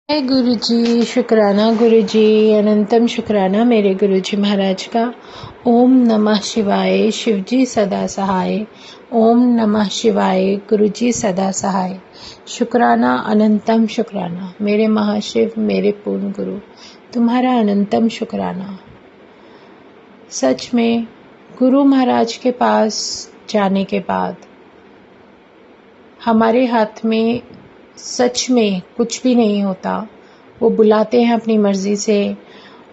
जय गुरु जी, शुक्राना गुरु जी, अनंतम शुक्राना मेरे गुरु जी महाराज का। ओम नमः शिवाय, शिव जी सदा सहाय। ओम नमः शिवाय, गुरु जी सदा सहाय। शुक्राना अनंतम शुक्राना मेरे महाशिव, मेरे पूर्ण गुरु, तुम्हारा अनंतम शुक्राना। सच में गुरु महाराज के पास जाने के बाद हमारे हाथ में सच में कुछ भी नहीं होता। वो बुलाते हैं अपनी मर्जी से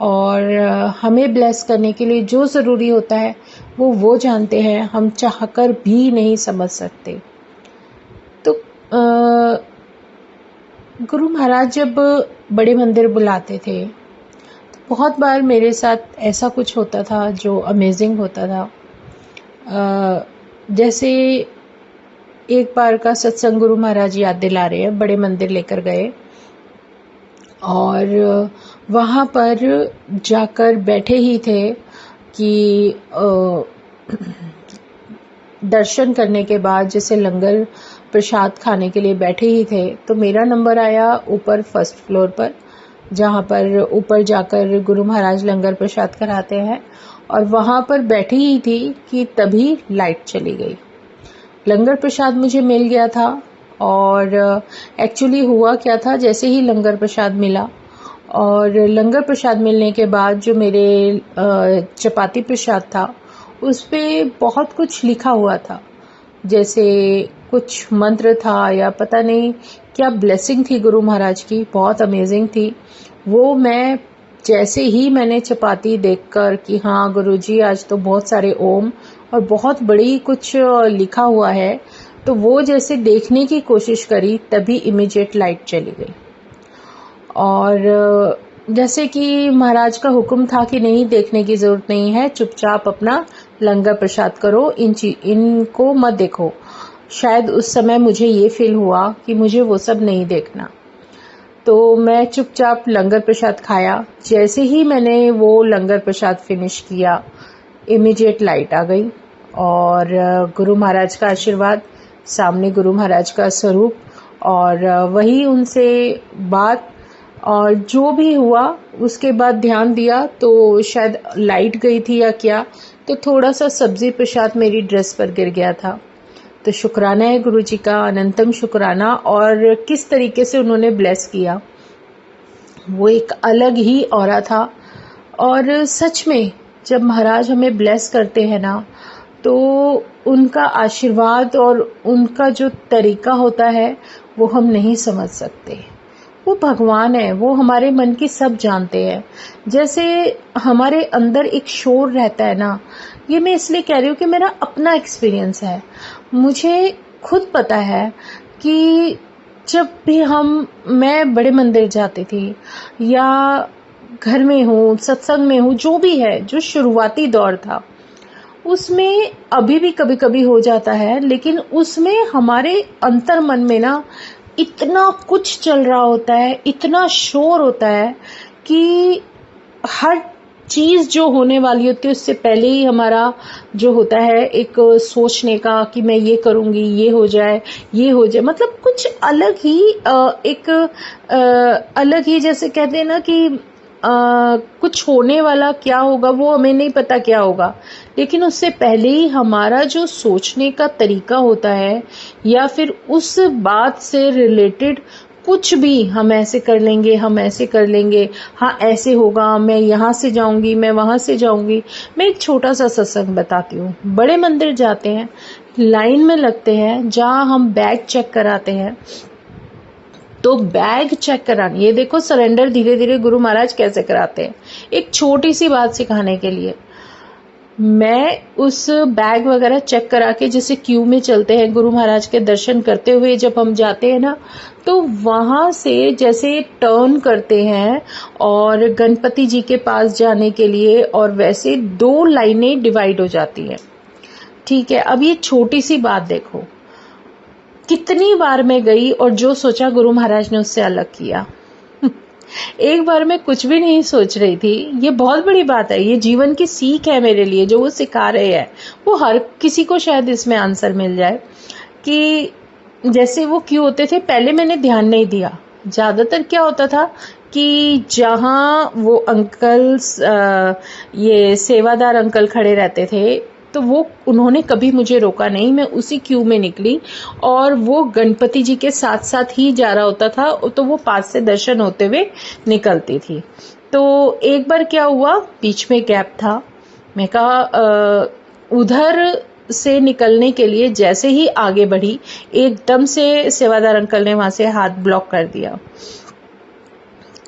और हमें ब्लेस करने के लिए जो ज़रूरी होता है वो जानते हैं, हम चाहकर भी नहीं समझ सकते। तो गुरु महाराज जब बड़े मंदिर बुलाते थे तो बहुत बार मेरे साथ ऐसा कुछ होता था जो अमेजिंग होता था। जैसे एक बार का सत्संग गुरु महाराज याद दिला रहे हैं। बड़े मंदिर लेकर गए और वहाँ पर जाकर बैठे ही थे कि दर्शन करने के बाद जैसे लंगर प्रसाद खाने के लिए बैठे ही थे तो मेरा नंबर आया ऊपर फर्स्ट फ्लोर पर, जहाँ पर ऊपर जाकर गुरु महाराज लंगर प्रसाद कराते हैं। और वहाँ पर बैठी ही थी कि तभी लाइट चली गई। लंगर प्रसाद मुझे मिल गया था और एक्चुअली हुआ क्या था, जैसे ही लंगर प्रसाद मिला और लंगर प्रसाद मिलने के बाद जो मेरे चपाती प्रसाद था उस पे बहुत कुछ लिखा हुआ था, जैसे कुछ मंत्र था या पता नहीं क्या ब्लेसिंग थी गुरु महाराज की, बहुत अमेजिंग थी वो। मैं जैसे ही मैंने चपाती देखकर कि हाँ गुरुजी आज तो बहुत सारे ओम और बहुत बड़ी कुछ लिखा हुआ है, तो वो जैसे देखने की कोशिश करी तभी इमीडिएट लाइट चली गई। और जैसे कि महाराज का हुक्म था कि नहीं देखने की जरूरत नहीं है, चुपचाप अपना लंगर प्रसाद करो, इनको मत देखो। शायद उस समय मुझे ये फील हुआ कि मुझे वो सब नहीं देखना, तो मैं चुपचाप लंगर प्रसाद खाया। जैसे ही मैंने वो लंगर प्रसाद फिनिश किया इमीडिएट लाइट आ गई और गुरु महाराज का आशीर्वाद, सामने गुरु महाराज का स्वरूप और वही उनसे बात। और जो भी हुआ उसके बाद ध्यान दिया तो शायद लाइट गई थी या क्या, तो थोड़ा सा सब्जी प्रसाद मेरी ड्रेस पर गिर गया था। तो शुक्राना है गुरु जी का, अनंतम शुक्राना। और किस तरीके से उन्होंने ब्लेस किया, वो एक अलग ही ऑरा था। और सच में जब महाराज हमें ब्लेस करते हैं ना, तो उनका आशीर्वाद और उनका जो तरीका होता है वो हम नहीं समझ सकते। वो भगवान है, वो हमारे मन की सब जानते हैं। जैसे हमारे अंदर एक शोर रहता है ना, ये मैं इसलिए कह रही हूँ कि मेरा अपना एक्सपीरियंस है। मुझे खुद पता है कि जब भी मैं बड़े मंदिर जाती थी या घर में हूँ, सत्संग में हूँ, जो भी है, जो शुरुआती दौर था उसमें अभी भी कभी कभी हो जाता है, लेकिन उसमें हमारे अंतर मन में ना इतना कुछ चल रहा होता है, इतना शोर होता है कि हर चीज जो होने वाली होती है उससे पहले ही हमारा जो होता है एक सोचने का कि मैं ये करूंगी, ये हो जाए, ये हो जाए। मतलब कुछ अलग ही अलग ही, जैसे कहते हैं ना कि कुछ होने वाला क्या होगा वो हमें नहीं पता क्या होगा, लेकिन उससे पहले ही हमारा जो सोचने का तरीका होता है या फिर उस बात से रिलेटेड कुछ भी, हम ऐसे कर लेंगे, हम ऐसे कर लेंगे, हाँ ऐसे होगा, मैं यहाँ से जाऊंगी, मैं वहां से जाऊंगी। मैं एक छोटा सा सत्संग बताती हूँ। बड़े मंदिर जाते हैं, लाइन में लगते हैं, जहाँ हम बैग चेक कराते हैं। तो बैग चेक कराने, ये देखो सरेंडर धीरे धीरे गुरु महाराज कैसे कराते हैं। एक छोटी सी बात सिखाने के लिए मैं उस बैग वगैरह चेक करा के, जैसे क्यू में चलते हैं गुरु महाराज के दर्शन करते हुए जब हम जाते हैं ना, तो वहां से जैसे टर्न करते हैं और गणपति जी के पास जाने के लिए, और वैसे 2 लाइनें डिवाइड हो जाती हैं। ठीक है, अब ये छोटी सी बात देखो, कितनी बार मैं गई और जो सोचा गुरु महाराज ने उससे अलग किया। एक बार मैं कुछ भी नहीं सोच रही थी, ये बहुत बड़ी बात है, ये जीवन की सीख है मेरे लिए जो वो सिखा रहे हैं। वो हर किसी को शायद इसमें आंसर मिल जाए कि जैसे वो क्यों होते थे, पहले मैंने ध्यान नहीं दिया, ज़्यादातर क्या होता था कि जहाँ वो ये सेवादार अंकल खड़े रहते थे, तो वो उन्होंने कभी मुझे रोका नहीं, मैं उसी क्यू में निकली और वो गणपति जी के साथ साथ ही जा रहा होता था, तो वो पास से दर्शन होते हुए निकलती थी। तो एक बार क्या हुआ, बीच में गैप था, मैं कहा उधर से निकलने के लिए जैसे ही आगे बढ़ी, एकदम से सेवादार अंकल ने वहां से हाथ ब्लॉक कर दिया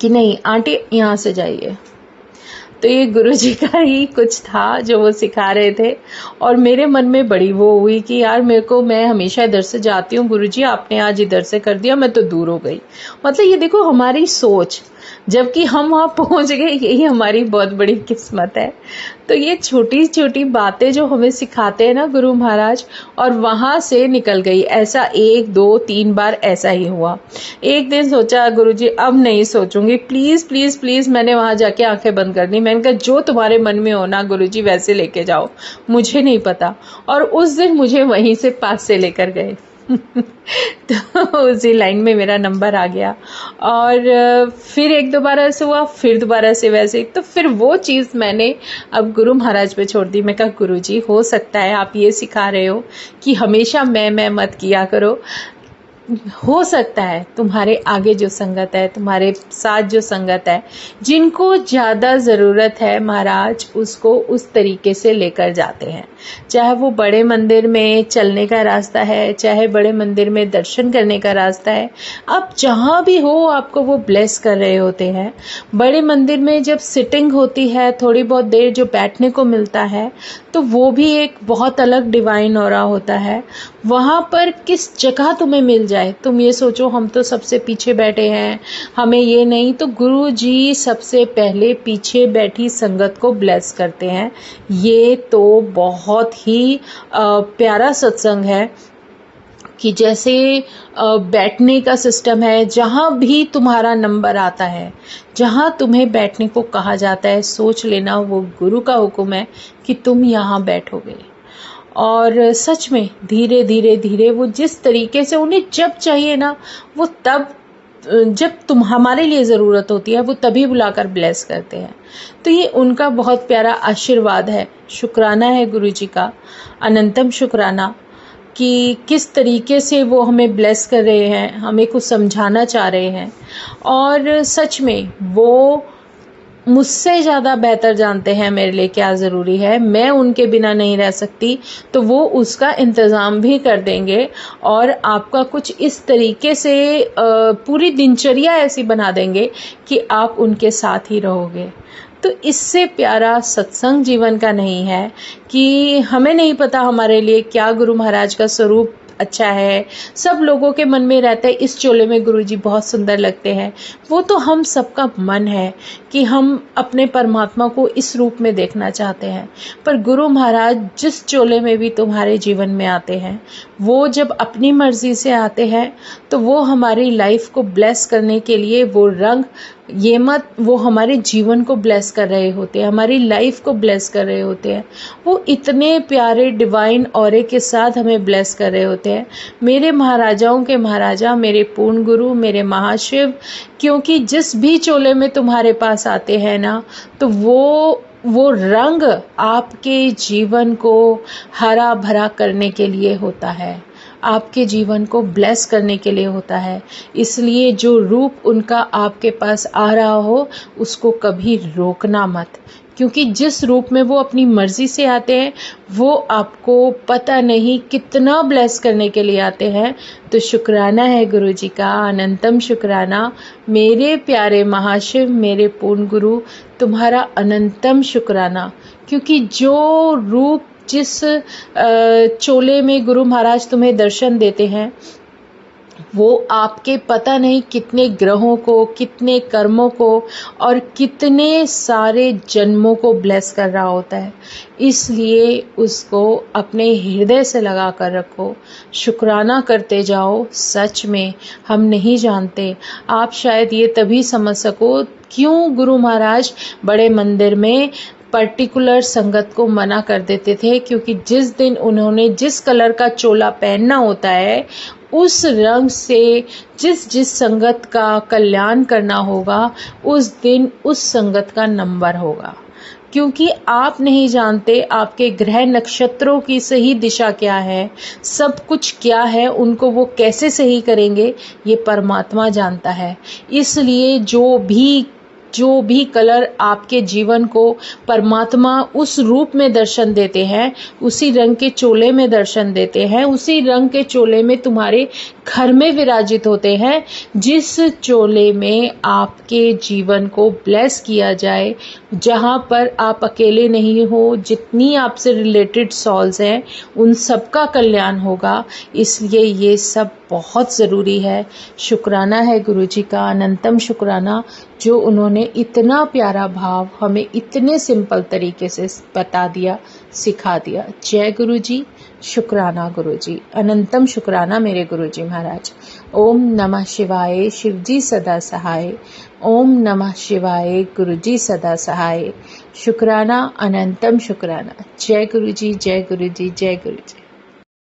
कि नहीं आंटी यहाँ से जाइए। तो ये गुरुजी का ही कुछ था जो वो सिखा रहे थे, और मेरे मन में बड़ी वो हुई कि यार मैं हमेशा इधर से जाती हूँ, गुरुजी आपने आज इधर से कर दिया, मैं तो दूर हो गई। मतलब ये देखो हमारी सोच, जबकि हम वहाँ पहुँच गए, यही हमारी बहुत बड़ी किस्मत है। तो ये छोटी छोटी बातें जो हमें सिखाते हैं ना गुरु महाराज, और वहाँ से निकल गई। ऐसा 1 2 3 बार ऐसा ही हुआ। एक दिन सोचा गुरुजी अब नहीं सोचूंगी, प्लीज़ प्लीज़ प्लीज़, मैंने वहाँ जाके आंखें बंद कर दी। मैंने कहा जो तुम्हारे मन में हो ना गुरुजी वैसे लेके जाओ, मुझे नहीं पता। और उस दिन मुझे वहीं से पास से लेकर गए। तो उसी लाइन में मेरा नंबर आ गया, और फिर 1 2 बार ऐसे हुआ, फिर दोबारा से वैसे। तो फिर वो चीज़ मैंने अब गुरु महाराज पे छोड़ दी। मैं कहा गुरुजी हो सकता है आप ये सिखा रहे हो कि हमेशा मैं मत किया करो, हो सकता है तुम्हारे आगे जो संगत है, तुम्हारे साथ जो संगत है, जिनको ज़्यादा ज़रूरत है महाराज, उसको उस तरीके से लेकर जाते हैं। चाहे वो बड़े मंदिर में चलने का रास्ता है, चाहे बड़े मंदिर में दर्शन करने का रास्ता है, आप जहाँ भी हो आपको वो ब्लेस कर रहे होते हैं। बड़े मंदिर में जब सिटिंग होती है, थोड़ी बहुत देर जो बैठने को मिलता है, तो वो भी एक बहुत अलग डिवाइन ऑरा होता है। वहाँ पर किस जगह तुम्हें मिल जाए, तुम ये सोचो हम तो सबसे पीछे बैठे हैं, हमें ये नहीं, तो गुरु जी सबसे पहले पीछे बैठी संगत को ब्लेस करते हैं। ये तो बहुत ही प्यारा सत्संग है कि जैसे बैठने का सिस्टम है, जहाँ भी तुम्हारा नंबर आता है, जहाँ तुम्हें बैठने को कहा जाता है, सोच लेना वो गुरु का हुक्म है कि तुम यहाँ बैठोगे। और सच में धीरे धीरे धीरे वो जिस तरीके से उन्हें जब चाहिए ना, वो तब, जब तुम हमारे लिए ज़रूरत होती है वो तभी बुलाकर ब्लेस करते हैं। तो ये उनका बहुत प्यारा आशीर्वाद है। शुक्राना है गुरु जी का, अनंतम शुक्राना कि किस तरीके से वो हमें ब्लेस कर रहे हैं, हमें कुछ समझाना चाह रहे हैं। और सच में वो मुझसे ज़्यादा बेहतर जानते हैं मेरे लिए क्या ज़रूरी है। मैं उनके बिना नहीं रह सकती, तो वो उसका इंतज़ाम भी कर देंगे और आपका कुछ इस तरीके से पूरी दिनचर्या ऐसी बना देंगे कि आप उनके साथ ही रहोगे। तो इससे प्यारा सत्संग जीवन का नहीं है कि हमें नहीं पता हमारे लिए क्या गुरु महाराज का स्वरूप अच्छा है। सब लोगों के मन में रहता है इस चोले में गुरुजी बहुत सुंदर लगते हैं। वो तो हम सबका मन है कि हम अपने परमात्मा को इस रूप में देखना चाहते हैं, पर गुरु महाराज जिस चोले में भी तुम्हारे जीवन में आते हैं, वो जब अपनी मर्जी से आते हैं तो वो हमारी लाइफ को ब्लेस करने के लिए वो रंग, ये मत, वो हमारे जीवन को ब्लेस कर रहे होते हैं, हमारी लाइफ को ब्लेस कर रहे होते हैं। वो इतने प्यारे डिवाइन ऑरे के साथ हमें ब्लेस कर रहे होते हैं। मेरे महाराजाओं के महाराजा, मेरे पूर्ण गुरु, मेरे महाशिव, क्योंकि जिस भी चोले में तुम्हारे पास आते हैं ना, तो वो रंग आपके जीवन को हरा भरा करने के लिए होता है, आपके जीवन को ब्लेस करने के लिए होता है। इसलिए जो रूप उनका आपके पास आ रहा हो उसको कभी रोकना मत, क्योंकि जिस रूप में वो अपनी मर्जी से आते हैं वो आपको पता नहीं कितना ब्लेस करने के लिए आते हैं। तो शुक्राना है गुरु जी का, अनंतम शुक्राना। मेरे प्यारे महाशिव, मेरे पूर्ण गुरु, तुम्हारा अनंतम शुक्राना, क्योंकि जो रूप, जिस चोले में गुरु महाराज तुम्हें दर्शन देते हैं, वो आपके पता नहीं कितने ग्रहों को, कितने कर्मों को और कितने सारे जन्मों को ब्लेस कर रहा होता है। इसलिए उसको अपने हृदय से लगा कर रखो, शुक्राना करते जाओ। सच में हम नहीं जानते, आप शायद ये तभी समझ सको क्यों गुरु महाराज बड़े मंदिर में पर्टिकुलर संगत को मना कर देते थे, क्योंकि जिस दिन उन्होंने जिस कलर का चोला पहनना होता है उस रंग से जिस जिस संगत का कल्याण करना होगा उस दिन उस संगत का नंबर होगा, क्योंकि आप नहीं जानते आपके ग्रह नक्षत्रों की सही दिशा क्या है, सब कुछ क्या है, उनको वो कैसे सही करेंगे ये परमात्मा जानता है। इसलिए जो भी कलर आपके जीवन को परमात्मा उस रूप में दर्शन देते हैं, उसी रंग के चोले में दर्शन देते हैं, उसी रंग के चोले में तुम्हारे घर में विराजित होते हैं, जिस चोले में आपके जीवन को ब्लेस किया जाए, जहाँ पर आप अकेले नहीं हो, जितनी आपसे रिलेटेड सॉल्स हैं उन सबका कल्याण होगा। इसलिए ये सब बहुत ज़रूरी है। शुक्राना है गुरुजी का, अनंतम शुक्राना, जो उन्होंने इतना प्यारा भाव हमें इतने सिंपल तरीके से बता दिया, सिखा दिया। जय गुरुजी, शुक्राना गुरुजी, अनंतम शुक्राना मेरे गुरुजी महाराज। ओम नमः शिवाय, शिवजी सदा सहाय। ओम नमः शिवाय, गुरुजी सदा सहाय। शुक्राना, अनंतम शुक्राना। जय गुरुजी, जय गुरुजी, जय गुरुजी।